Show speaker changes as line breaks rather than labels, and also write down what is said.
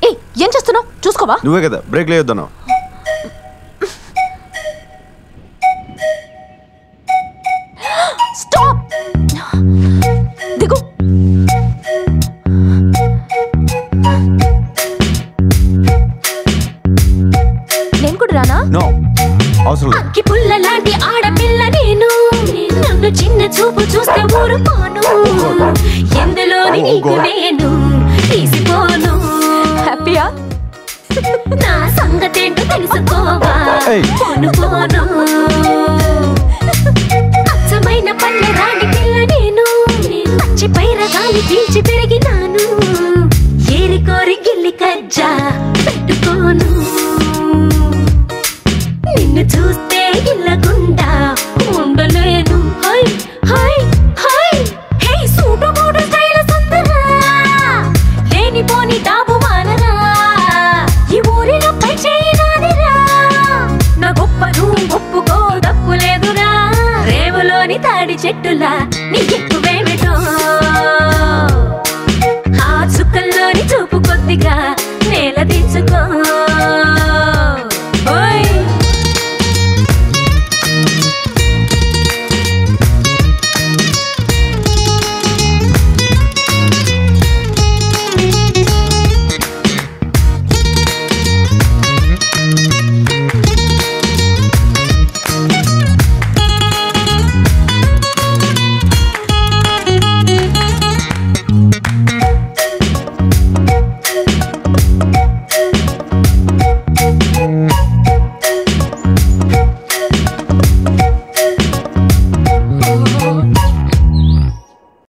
ఏ ఏం చేస్తున్నావు చూసుకోవా?
నువ్వే కదా బ్రేక్ లేయొద్దన్నావు.
స్టాప్ దిగు. నేను కూడా రానా?
నో అవసరం లేదు.
అక్కి పుల్ల లాంటి ఆడపిల్ల నేను, నన్ను చిన్న చూపు చూస్తే ఊరుకోను, ఎందులోని నీకు నేను తీసిపోను.
హ్యాపీయా?
నా సంగతేంటో తెలుసుకోవా? పోను పోను అచ్చమైన పల్లె రాణి పిల్ల నేను, పచ్చి పైర గాలి పీల్చి పెరిగినాను, ఏరి కోరి గిల్లి కజ్జా